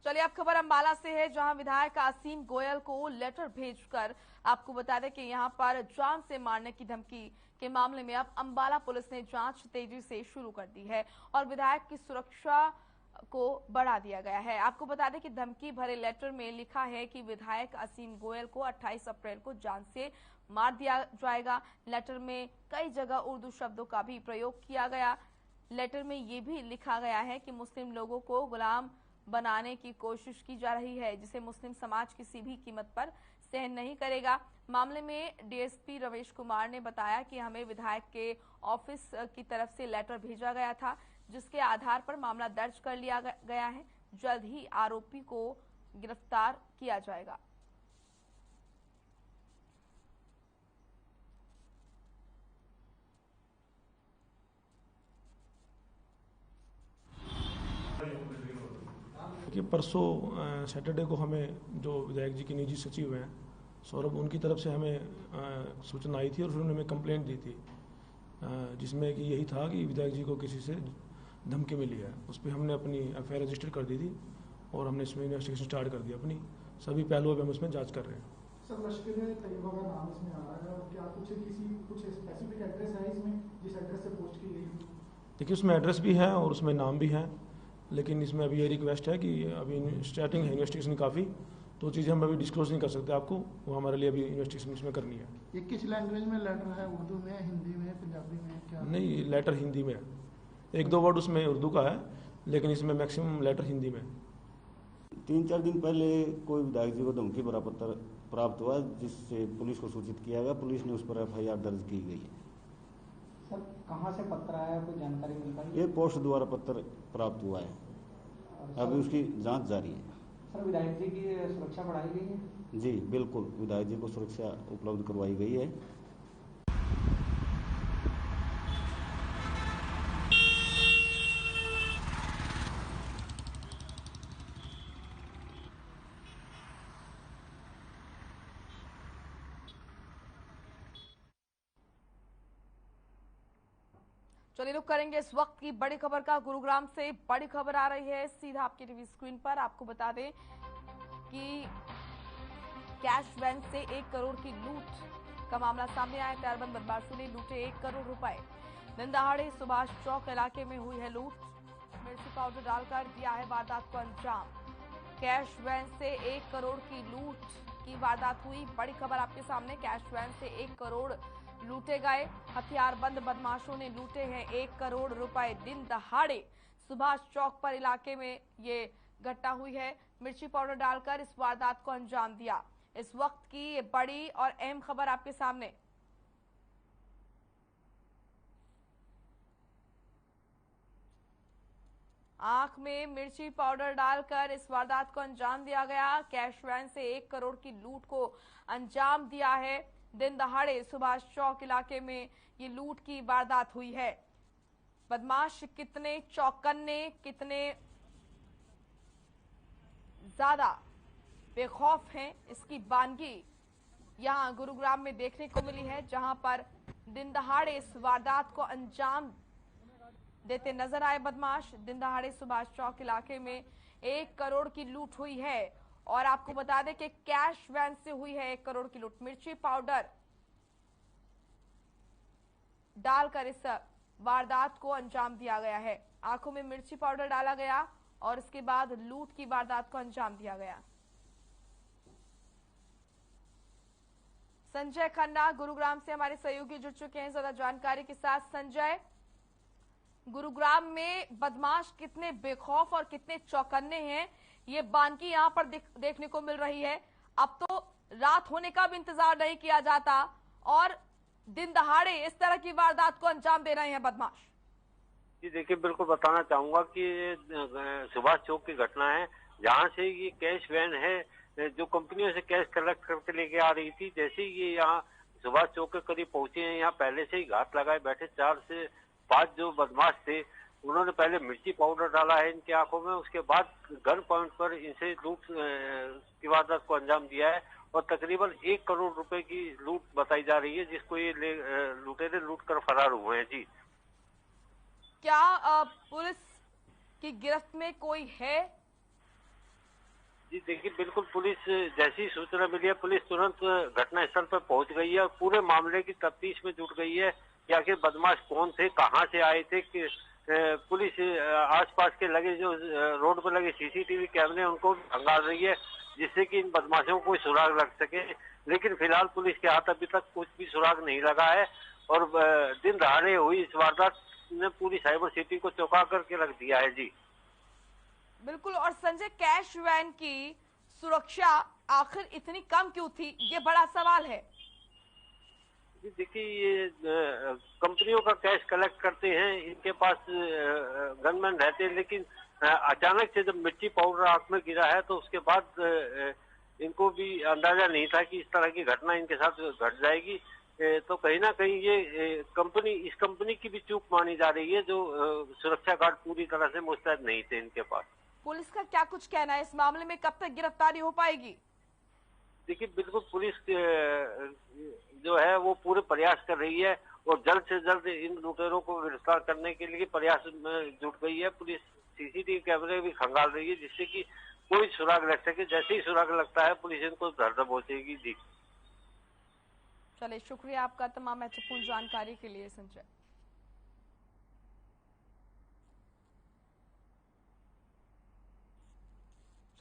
चलिए अब खबर अंबाला से है, जहां विधायक आसीम गोयल को लेटर भेजकर आपको बता दें कि यहां पर जान से मारने की धमकी के मामले में अब अंबाला पुलिस ने जांच तेजी से शुरू कर दी है और विधायक की सुरक्षा को बढ़ा दिया गया है। आपको बता दें कि धमकी भरे लेटर में लिखा है कि विधायक आसीम गोयल को 28 अप्रैल को जान से मार दिया जाएगा। लेटर में कई जगह उर्दू शब्दों का भी प्रयोग किया गया। लेटर में ये भी लिखा गया है कि मुस्लिम लोगों को गुलाम बनाने की कोशिश की जा रही है, जिसे मुस्लिम समाज किसी भी कीमत पर सहन नहीं करेगा। मामले में डीएसपी रमेश कुमार ने बताया कि हमें विधायक के ऑफिस की तरफ से लेटर भेजा गया था, जिसके आधार पर मामला दर्ज कर लिया गया है। जल्द ही आरोपी को गिरफ्तार किया जाएगा। कि परसों सैटरडे को हमें जो विधायक जी के निजी सचिव हैं सौरभ, उनकी तरफ से हमें सूचना आई थी और फिर उन्होंने कंप्लेंट दी थी, जिसमें कि यही था कि विधायक जी को किसी से धमकी मिली है। उस पर हमने अपनी एफआईआर रजिस्टर कर दी थी और हमने इसमें इन्वेस्टिगेशन स्टार्ट कर दी। अपनी सभी पहलुओं पर हम उसमें जाँच कर रहे हैं। सर, लश्कर-ए-तैयबा का नाम इसमें आ रहा है और क्या कुछ स्पेसिफिक एड्रेस है इसमें जिस एड्रेस से पोस्ट की गई? देखिए, उसमें एड्रेस भी है और उसमें नाम भी है, लेकिन इसमें अभी ये रिक्वेस्ट है कि अभी स्टार्टिंग है इन्वेस्टिगेशन काफ़ी, तो चीज़ें हम अभी डिस्क्लोज नहीं कर सकते आपको, वो हमारे लिए अभी इन्वेस्टिगेशन इसमें करनी है। ये किस लैंग्वेज में लेटर है? उर्दू में, हिंदी में, पंजाबी में, क्या? नहीं, लेटर हिंदी में है। एक दो वर्ड उसमें उर्दू का है, लेकिन इसमें मैक्सिमम लेटर हिंदी में। 3-4 दिन पहले कोई विधायक जी को धमकी भरा पत्र प्राप्त हुआ, जिससे पुलिस को सूचित किया गया। पुलिस ने उस पर एफआईआर दर्ज की गई है। सर, कहाँ से पत्र आया, कोई जानकारी मिल पाई? ये पोस्ट द्वारा पत्र प्राप्त हुआ है, अभी उसकी जांच जारी है। सर, विधायक जी की सुरक्षा बढ़ाई गई है? जी बिल्कुल, विधायक जी को सुरक्षा उपलब्ध करवाई गई है। चलिए रुक करेंगे इस वक्त की बड़ी खबर का। गुरुग्राम से बड़ी खबर आ रही है सीधा आपकी टीवी स्क्रीन पर। आपको बता दें कि कैश वैन से 1 करोड़ की लूट का मामला सामने आया। हथियारबंद बदमाशों ने लूटे 1 करोड़ रुपए। दिन दहाड़े सुभाष चौक इलाके में हुई है लूट। मिर्ची पाउडर डालकर दिया है वारदात को अंजाम। कैश वैन से 1 करोड़ की लूट की वारदात हुई। बड़ी खबर आपके सामने। कैश वैन से 1 करोड़ लूटे गए। हथियारबंद बदमाशों ने लूटे हैं 1 करोड़ रुपए। दिन दहाड़े सुभाष चौक पर इलाके में ये घटना हुई है। मिर्ची पाउडर डालकर इस वारदात को अंजाम दिया। इस वक्त की ये बड़ी और अहम खबर आपके सामने। आंख में मिर्ची पाउडर डालकर इस वारदात को अंजाम दिया गया। कैश वैन से 1 करोड़ की लूट को अंजाम दिया है। दिन दहाड़े सुभाष चौक इलाके में ये लूट की वारदात हुई है। बदमाश कितने चौकन्ने, कितने ज्यादा बेखौफ हैं, इसकी बानगी यहां गुरुग्राम में देखने को मिली है, जहां पर दिन दहाड़े इस वारदात को अंजाम देते नजर आए बदमाश। दिन दहाड़े सुभाष चौक इलाके में 1 करोड़ की लूट हुई है और आपको बता दें कि कैश वैन से हुई है 1 करोड़ की लूट। मिर्ची पाउडर डालकर इस वारदात को अंजाम दिया गया है। आंखों में मिर्ची पाउडर डाला गया और इसके बाद लूट की वारदात को अंजाम दिया गया। संजय खन्ना गुरुग्राम से हमारे सहयोगी जुड़ चुके हैं ज्यादा जानकारी के साथ। संजय, गुरुग्राम में बदमाश कितने बेखौफ और कितने चौकन्ने हैं, ये बानगी यहां पर देखने को मिल रही है। अब तो रात होने का भी इंतजार नहीं किया जाता और दिन दहाड़े इस तरह की वारदात को अंजाम दे रहे हैं बदमाश। जी देखिए, बिल्कुल बताना चाहूंगा कि सुभाष चौक की घटना है, जहां से ये कैश वैन है जो कंपनियों से कैश कलेक्ट करके लेके आ रही थी। जैसे ही ये यहाँ सुभाष चौक के करीब पहुंचे हैं, यहाँ पहले से ही घात लगाए बैठे 4 से 5 जो बदमाश थे। उन्होंने पहले मिर्ची पाउडर डाला है इनकी आंखों में, उसके बाद गन पॉइंट पर इनसे लूट की वारदात को अंजाम दिया है और तकरीबन 1 करोड़ रुपए की लूट बताई जा रही है, जिसको ये लुटेरे लूट कर फरार हुए हैं। जी, क्या पुलिस की गिरफ्त में कोई है? जी देखिए, बिल्कुल पुलिस जैसी सूचना मिली है, पुलिस तुरंत घटना स्थल पर पहुंच गई है और पूरे मामले की तफ्तीश में जुट गई है कि आखिर बदमाश कौन थे, कहां से आए थे। कि पुलिस आसपास के लगे जो रोड पर लगे सीसीटीवी कैमरे उनको खंगाल रही है, जिससे कि इन बदमाशों को कोई सुराग लग सके। लेकिन फिलहाल पुलिस के हाथ अभी तक कुछ भी सुराग नहीं लगा है और दिन दहाड़े हुई इस वारदात ने पूरी साइबर सिटी को चौंका करके रख दिया है। जी बिल्कुल। और संजय, कैश वैन की सुरक्षा आखिर इतनी कम क्यों थी, ये बड़ा सवाल है। जी देखिए, ये कंपनियों का कैश कलेक्ट करते हैं, इनके पास गनमैन रहते हैं, लेकिन अचानक से जब मिर्ची पाउडर आंख में गिरा है तो उसके बाद इनको भी अंदाजा नहीं था कि इस तरह की घटना इनके साथ घट जाएगी। तो कहीं ना कहीं ये इस कंपनी की भी चूक मानी जा रही है, जो सुरक्षा गार्ड पूरी तरह से मुस्तैद नहीं थे इनके पास। पुलिस का क्या कुछ कहना है इस मामले में, कब तक गिरफ्तारी हो पाएगी? देखिए, बिल्कुल पुलिस जो है वो पूरे प्रयास कर रही है और जल्द से जल्द इन लुटेरों को गिरफ्तार करने के लिए प्रयास में जुट गई है। पुलिस सीसीटीवी कैमरे भी खंगाल रही है, जिससे कि कोई सुराग लग सके। जैसे ही सुराग लगता है पुलिस इनको धर दबोचेगी। जी चलिए, शुक्रिया आपका तमाम महत्वपूर्ण जानकारी के लिए संजय।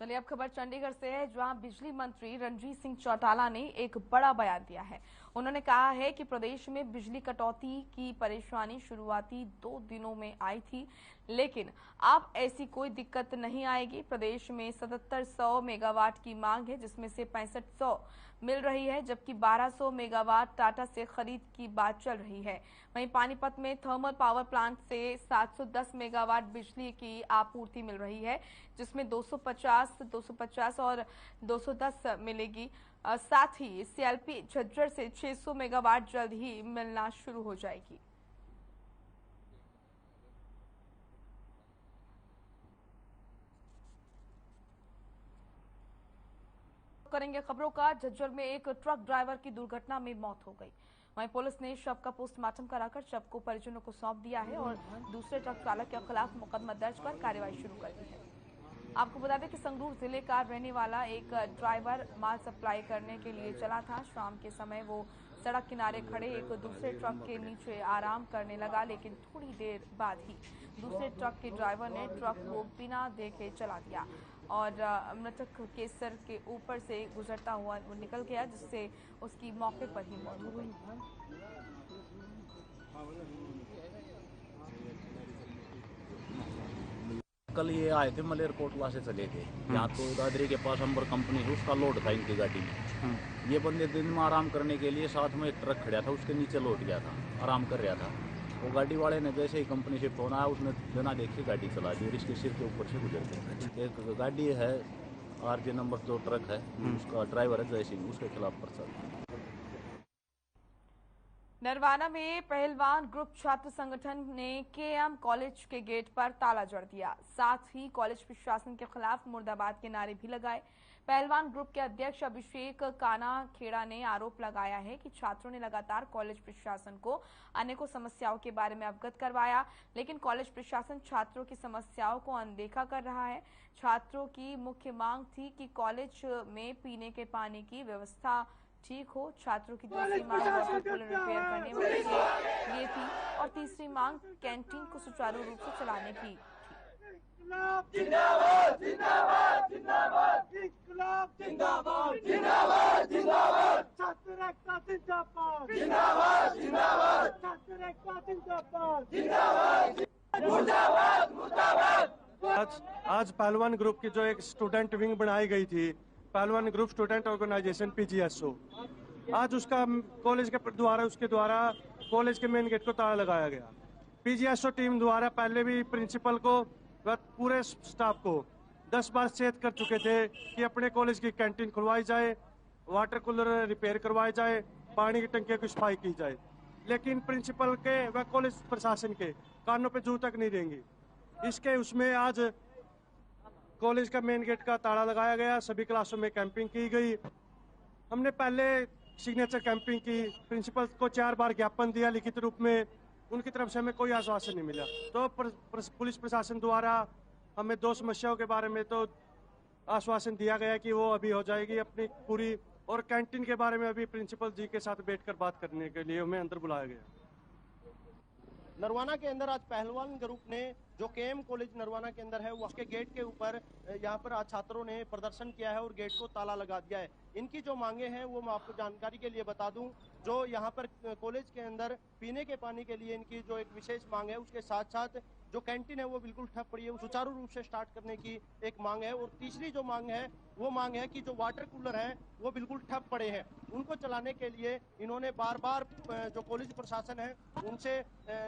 चलिए, अब खबर चंडीगढ़ से है, जहां बिजली मंत्री रणजीत सिंह चौटाला ने एक बड़ा बयान दिया है। उन्होंने कहा है कि प्रदेश में बिजली कटौती की परेशानी शुरुआती 2 दिनों में आई थी, लेकिन अब ऐसी कोई दिक्कत नहीं आएगी। प्रदेश में 7700 मेगावाट की मांग है, जिसमें से 6500 मिल रही है, जबकि 1200 मेगावाट टाटा से खरीद की बात चल रही है। वहीं पानीपत में थर्मल पावर प्लांट से 710 मेगावाट बिजली की आपूर्ति मिल रही है, जिसमें 250 और 210 मिलेगी। साथ ही सीएलपी झज्जर से 600 मेगावाट जल्द ही मिलना शुरू हो जाएगी। करेंगे खबरों का। झज्जर में एक ट्रक ड्राइवर की दुर्घटना में मौत हो गई। वहीं पुलिस ने शव का पोस्टमार्टम कराकर शव को परिजनों को सौंप दिया है और दूसरे ट्रक चालक के खिलाफ मुकदमा दर्ज कर कार्रवाई शुरू कर दी है। आपको बता दें कि संगरूर जिले का रहने वाला एक ड्राइवर माल सप्लाई करने के लिए चला था। शाम के समय वो सड़क किनारे खड़े एक दूसरे ट्रक के नीचे आराम करने लगा, लेकिन थोड़ी देर बाद ही दूसरे ट्रक के ड्राइवर ने ट्रक को बिना देखे चला दिया और मृतक के सर के ऊपर से गुजरता हुआ वो निकल गया, जिससे उसकी मौके पर ही मौत हो गई। कल ये आए थे मलेरकोटला से चले थे, यहाँ तो दादरी के पास अंबर कंपनी है, उसका लोड था इनकी गाड़ी में। ये बंदे दिन में आराम करने के लिए साथ में एक ट्रक खड़ा था, उसके नीचे लौट गया था, आराम कर रहा था। वो गाड़ी वाले ने जैसे ही कंपनी से फोन आया, उसने बिना देखे गाड़ी चला दी और इसके सिर के ऊपर से गुजर गई। एक गाड़ी है RJ नंबर जो ट्रक है, उसका ड्राइवर है जय सिंह, उसके खिलाफ पर्चा। नरवाना में पहलवान ग्रुप छात्र संगठन ने KM कॉलेज के गेट पर ताला जड़ दिया। साथ ही कॉलेज प्रशासन के खिलाफ मुर्दाबाद के नारे भी लगाए। पहलवान ग्रुप के अध्यक्ष अभिषेक काना खेड़ा ने आरोप लगाया है कि छात्रों ने लगातार कॉलेज प्रशासन को अनेकों समस्याओं के बारे में अवगत करवाया, लेकिन कॉलेज प्रशासन छात्रों की समस्याओं को अनदेखा कर रहा है। छात्रों की मुख्य मांग थी कि कॉलेज में पीने के पानी की व्यवस्था ठीक हो। छात्रों की दूसरी मांग वाटर कूलर रिपेयर करने के लिए थी और तीसरी मांग कैंटीन को सुचारू रूप से चलाने की थी। जिंदाबाद जिंदाबाद जिंदाबाद इंकलाब जिंदाबाद जिंदाबाद जिंदाबाद छात्र एकता जिंदाबाद जिंदाबाद जिंदाबाद छात्र एकता जिंदाबाद जिंदाबाद मुर्दाबाद मुर्दाबाद। आज पहलवान ग्रुप की जो एक स्टूडेंट विंग बनाई गई थी, पहलवान ग्रुप स्टूडेंट ऑर्गेनाइजेशन PGSO, आज उसका कॉलेज के द्वारा उसके द्वारा कॉलेज के मेन गेट को ताला लगाया गया। PGSO टीम द्वारा पहले भी प्रिंसिपल को व पूरे स्टाफ को 10 बार चेत कर चुके थे कि अपने कॉलेज की कैंटीन खुलवाई जाए, वाटर कूलर रिपेयर करवाई जाए, पानी की टंकियों की सफाई की जाए, लेकिन प्रिंसिपल के व कॉलेज प्रशासन के कानों पे जू तक नहीं देंगी। इसके उसमें आज कॉलेज का मेन गेट का ताला लगाया गया, सभी क्लासों में कैंपिंग की गई। हमने पहले सिग्नेचर कैंपिंग की, प्रिंसिपल को 4 बार ज्ञापन दिया लिखित रूप में, उनकी तरफ से हमें कोई आश्वासन नहीं मिला। तो पुलिस प्रशासन द्वारा हमें 2 समस्याओं के बारे में तो आश्वासन दिया गया कि वो अभी हो जाएगी अपनी पूरी। और कैंटीन के बारे में अभी प्रिंसिपल जी के साथ बैठकर बात करने के लिए हमें अंदर बुलाया गया। नरवाना के अंदर आज पहलवान ग्रुप ने जो केएम कॉलेज नरवाना के अंदर है उसके गेट के ऊपर यहाँ पर आज छात्रों ने प्रदर्शन किया है और गेट को ताला लगा दिया है। इनकी जो मांगे हैं वो मैं आपको जानकारी के लिए बता दूं, जो यहाँ पर कॉलेज के अंदर पीने के पानी के लिए इनकी जो एक विशेष मांग है, उसके साथ साथ जो कैंटीन है वो बिल्कुल ठप पड़ी है, वो सुचारू रूप से स्टार्ट करने की एक मांग है। और तीसरी जो मांग है वो मांग है कि जो वाटर कूलर है वो बिल्कुल ठप पड़े हैं, उनको चलाने के लिए इन्होंने बार बार जो कॉलेज प्रशासन है उनसे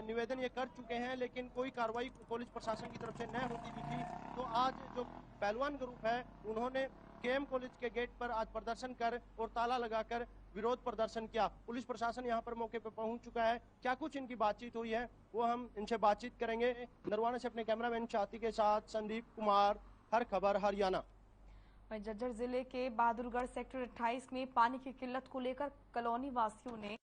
निवेदन ये कर चुके हैं, लेकिन कोई कार्रवाई कॉलेज प्रशासन की तरफ से न होती दिखी। तो आज जो पहलवान ग्रुप है उन्होंने केएम कॉलेज के गेट पर आज प्रदर्शन कर और ताला लगाकर विरोध प्रदर्शन किया। पुलिस प्रशासन यहाँ पर मौके पर पहुंच चुका है। क्या कुछ इनकी बातचीत हुई है वो हम इनसे बातचीत करेंगे। नरवाना से अपने कैमरामैन चाती के साथ संदीप कुमार, हर खबर हरियाणा। झज्जर जिले के बहादुरगढ़ सेक्टर 28 में पानी की किल्लत को लेकर कॉलोनी वासियों ने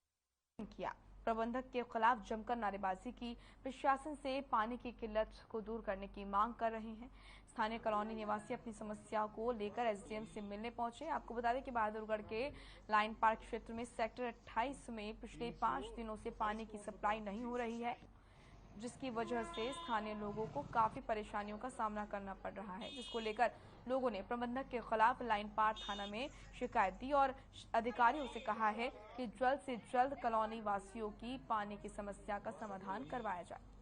किया। प्रबंधक के खिलाफ जमकर नारेबाजी की। प्रशासन से पानी की किल्लत को दूर करने की मांग कर रहे हैं। स्थानीय कॉलोनी निवासी अपनी समस्याओं को लेकर एसडीएम से मिलने पहुंचे। आपको बता दें कि बहादुरगढ़ के लाइन पार्क क्षेत्र में सेक्टर 28 में पिछले 5 दिनों से पानी की सप्लाई नहीं हो रही है, जिसकी वजह से स्थानीय लोगों को काफी परेशानियों का सामना करना पड़ रहा है, जिसको लेकर लोगों ने प्रबंधक के खिलाफ लाइन पार्क थाना में शिकायत दी और अधिकारियों से कहा है कि जल्द से जल्द कॉलोनी वासियों की पानी की समस्या का समाधान करवाया जाए।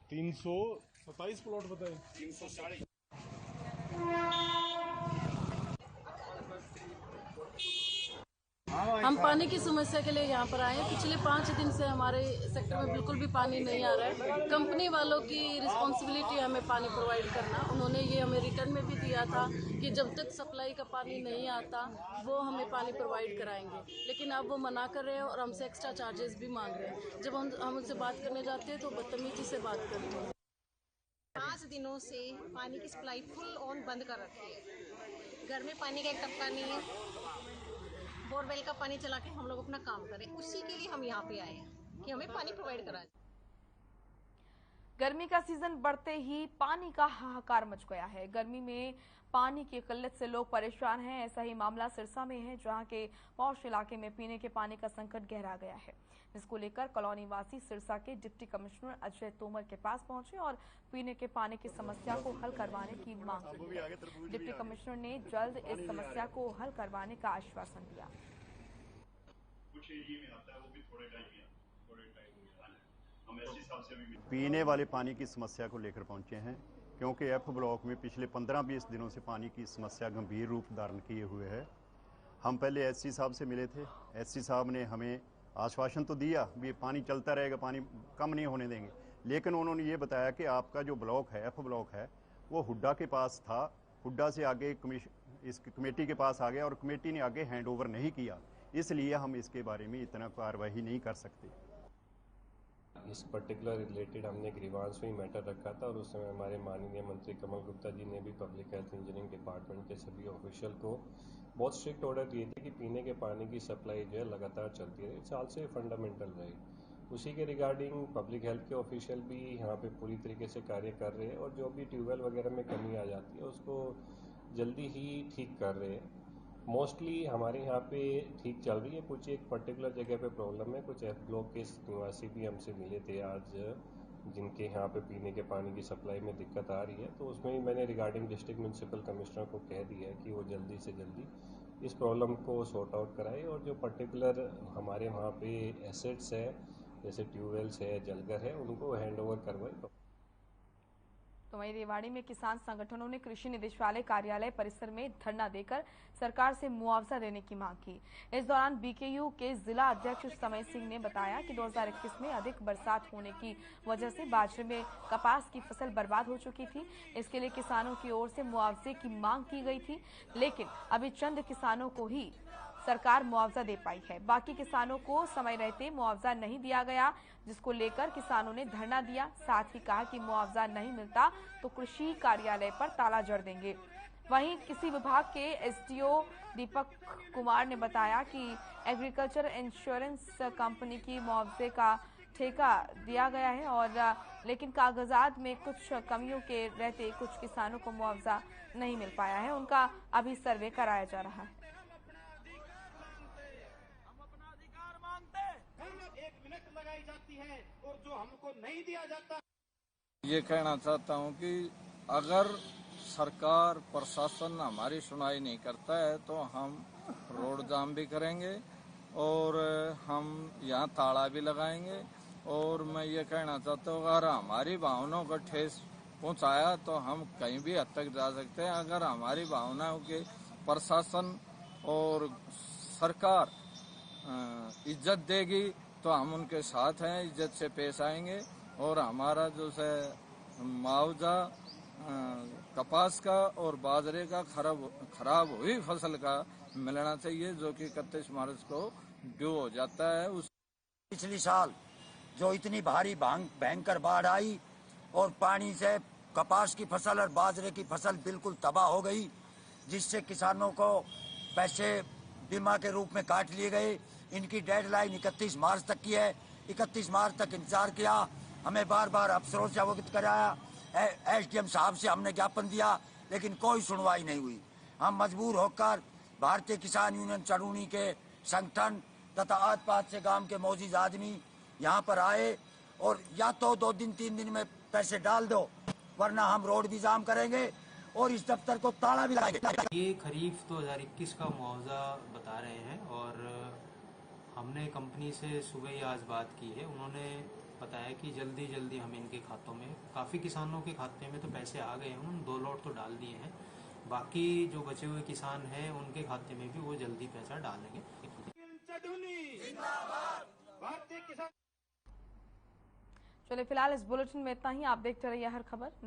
327 प्लॉट बताए। 340 हम पानी की समस्या के लिए यहाँ पर आए हैं। पिछले 5 दिन से हमारे सेक्टर में बिल्कुल भी पानी नहीं आ रहा है। कंपनी वालों की रिस्पॉन्सिबिलिटी है हमें पानी प्रोवाइड करना। उन्होंने ये हमें रिटर्न में भी दिया था कि जब तक सप्लाई का पानी नहीं आता वो हमें पानी प्रोवाइड कराएंगे, लेकिन अब वो मना कर रहे हैं और हमसे एक्स्ट्रा चार्जेस भी मांग रहे हैं। जब हम उनसे बात करने जाते हैं तो बदतमीजी से बात करते हैं। 5 दिनों से पानी की सप्लाई फुल ऑन बंद कर रखी है। घर में पानी का एक टपका नहीं है। बोरवेल का पानी चला के हम लोग अपना काम करें, उसी के लिए हम यहाँ पे आए हैं कि हमें पानी प्रोवाइड करा। गर्मी का सीजन बढ़ते ही पानी का हाहाकार मच गया है। गर्मी में पानी की किल्लत से लोग परेशान हैं। ऐसा ही मामला सिरसा में है, जहां के पौष इलाके में पीने के पानी का संकट गहरा गया है, जिसको लेकर कॉलोनी वासी सिरसा के डिप्टी कमिश्नर अजय तोमर के पास पहुंचे और पीने के पानी की समस्या को हल करवाने की मांग की। डिप्टी कमिश्नर ने जल्द इस समस्या को हल करवाने का आश्वासन दिया। पीने वाले पानी की समस्या को लेकर पहुंचे हैं, क्योंकि एफ ब्लॉक में पिछले 15-20 दिनों से पानी की समस्या गंभीर रूप धारण किए हुए है। हम पहले एससी साहब से मिले थे। एससी साहब ने हमें आश्वासन तो दिया भी पानी चलता रहेगा, पानी कम नहीं होने देंगे, लेकिन उन्होंने ये बताया कि आपका जो ब्लॉक है, एफ ब्लॉक है, वो हुड्डा के पास था। हुड्डा से आगे इस कमेटी के पास आ गया और कमेटी ने आगे हैंड ओवर नहीं किया, इसलिए हम इसके बारे में इतना कार्रवाई नहीं कर सकते। इस पर्टिकुलर रिलेटेड हमने ग्रीवांस में मैटर रखा था और उस समय हमारे माननीय मंत्री कमल गुप्ता जी ने भी पब्लिक हेल्थ इंजीनियरिंग डिपार्टमेंट के सभी ऑफिशियल को बहुत स्ट्रिक्ट ऑर्डर दिए थे कि पीने के पानी की सप्लाई जो है लगातार चलती रहे, साल से फंडामेंटल रहे। उसी के रिगार्डिंग पब्लिक हेल्थ के ऑफिशियल भी यहाँ पे पूरी तरीके से कार्य कर रहे हैं और जो भी ट्यूबवेल वगैरह में कमी आ जाती है उसको जल्दी ही ठीक कर रहे हैं। मोस्टली हमारे यहाँ पे ठीक चल रही है। कुछ एक पर्टिकुलर जगह पे प्रॉब्लम है। कुछ एफ ब्लॉक के निवासी भी हमसे मिले थे आज, जिनके यहाँ पे पीने के पानी की सप्लाई में दिक्कत आ रही है, तो उसमें भी मैंने रिगार्डिंग डिस्ट्रिक्ट म्यूनसिपल कमिश्नर को कह दिया है कि वो जल्दी से जल्दी इस प्रॉब्लम को सॉर्ट आउट कराए और जो पर्टिकुलर हमारे वहाँ पे एसेट्स है जैसे ट्यूबवेल्स है, जलघर है, उनको हैंड ओवर करवाए। तो वहीं रेवाड़ी में किसान संगठनों ने कृषि निदेशालय कार्यालय परिसर में धरना देकर सरकार से मुआवजा देने की मांग की। इस दौरान बीकेयू के जिला अध्यक्ष समय सिंह ने बताया कि 2021 में अधिक बरसात होने की वजह से बाजरे में कपास की फसल बर्बाद हो चुकी थी। इसके लिए किसानों की ओर से मुआवजे की मांग की गई थी, लेकिन अभी चंद किसानों को ही सरकार मुआवजा दे पाई है। बाकी किसानों को समय रहते मुआवजा नहीं दिया गया, जिसको लेकर किसानों ने धरना दिया। साथ ही कहा कि मुआवजा नहीं मिलता तो कृषि कार्यालय पर ताला जड़ देंगे। वहीं किसी विभाग के एसडीओ दीपक कुमार ने बताया कि एग्रीकल्चर इंश्योरेंस कंपनी की मुआवजे का ठेका दिया गया है और लेकिन कागजात में कुछ कमियों के रहते कुछ किसानों को मुआवजा नहीं मिल पाया है। उनका अभी सर्वे कराया जा रहा है। एक मिनट लगाई जाती है और जो हमको नहीं दिया जाता। ये कहना चाहता हूँ कि अगर सरकार प्रशासन हमारी सुनाई नहीं करता है तो हम रोड जाम भी करेंगे और हम यहाँ ताला भी लगाएंगे। और मैं ये कहना चाहता हूँ अगर हमारी भावनाओं को ठेस पहुँचाया तो हम कहीं भी हद तक जा सकते हैं। अगर हमारी भावनाओं के प्रशासन और सरकार इज्जत देगी तो हम उनके साथ हैं, इज्जत से पेश आएंगे। और हमारा जो है मुआवजा कपास का और बाजरे का खराब हुई फसल का मिलना चाहिए, जो कि 31 मार्च को ड्यू हो जाता है। पिछली साल जो इतनी भारी भयंकर बाढ़ आई और पानी से कपास की फसल और बाजरे की फसल बिल्कुल तबाह हो गई, जिससे किसानों को पैसे बीमा के रूप में काट लिए गए। इनकी डेडलाइन 31 मार्च तक की है। 31 मार्च तक इंतजार किया, हमें बार बार अफसरों से अवगत कराया, एसडीएम साहब से हमने ज्ञापन दिया, लेकिन कोई सुनवाई नहीं हुई। हम मजबूर होकर भारतीय किसान यूनियन चड़ूनी के संगठन तथा आस-पास से गांव के मौजूद आदमी यहाँ पर आए और या तो 2 दिन 3 दिन में पैसे डाल दो, वरना हम रोड भी जाम करेंगे और इस दफ्तर को ताला भी लगाएंगे। ये खरीफ 2021 का मुआवजा बता रहे हैं और हमने कंपनी से सुबह ही आज बात की है। उन्होंने बताया कि जल्दी हम इनके खातों में, काफ़ी किसानों के खाते में तो पैसे आ गए हैं, उन्होंने 2 लॉट तो डाल दिए हैं। बाकी जो बचे हुए किसान हैं उनके खाते में भी वो जल्दी पैसा डालेंगे। चलिए फिलहाल इस बुलेटिन में इतना ही। आप देखते रहिए हर खबर।